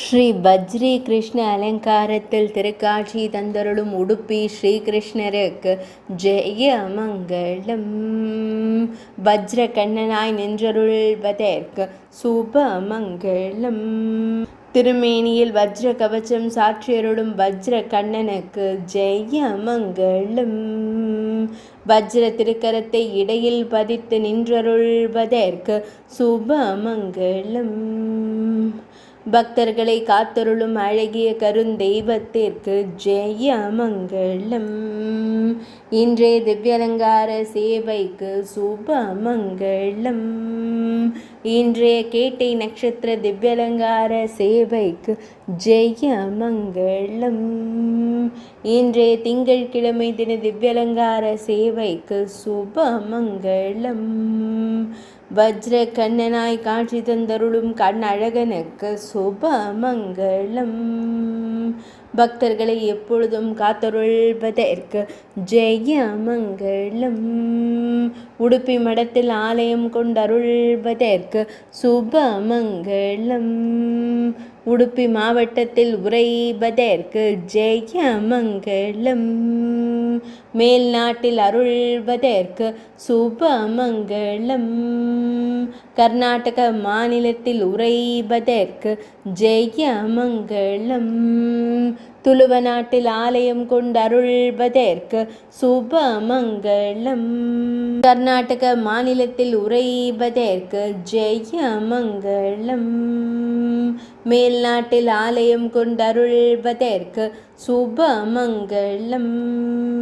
ஸ்ரீ பஜ்ரி கிருஷ்ண அலங்காரத்தில் திருக்காட்சி தந்தருளும் உடுப்பி ஸ்ரீகிருஷ்ணருக்கு ஜெய மங்களம். வஜ்ர கண்ணனாய் நின்றருள்வதற்கு சுப மங்களம். திருமேனியில் வஜ்ர கவச்சம் சாற்றியருளும் வஜ்ர கண்ணனுக்கு ஜெய மங்களம். வஜ்ர திருக்கரத்தை இடையில் பதித்து நின்றருள்வதற்கு சுப மங்களம். பக்தர்களை காத்தருளும் அழகிய கருந்தெய்வத்திற்கு ஜெய மங்களம். இன்றைய திவ்யலங்கார சேவைக்கு சுப மங்களம். இன்றைய கேட்டை நட்சத்திர திவ்யலங்கார சேவைக்கு ஜெய மங்களம். இன்றைய திங்கட்கிழமை தின திவ்யலங்கார சேவைக்கு சுப மங்களம். வஜ்ர கண்ணனாய் காட்சி தந்தருளும் கண்ணழகனுக்கு சுப மங்களம். பக்தர்களை எப்பொழுதும் காத்தருள்வதற்கு ஜெய மங்களம். உடுப்பி மடத்தில் ஆலயம் கொண்டருள்வதற்கு சுப மங்களம். உடுப்பி மாவட்டத்தில் உறைவதற்கு ஜெய மங்களம். மேல் நாட்டில் அருள்வதற்கு சுப மங்களம். கர்நாடக மாநிலத்தில் உறைவதற்கு ஜெய மங்களம். துளுவ நாட்டில் ஆலயம் கொண்டருள்வதற்கு சுப மங்களம். கர்நாடக மாநிலத்தில் உறைவதற்கு ஜெய மங்களம். மேல் நாட்டில் ஆலயம் கொண்டருள்வதற்கு சுப மங்களம்.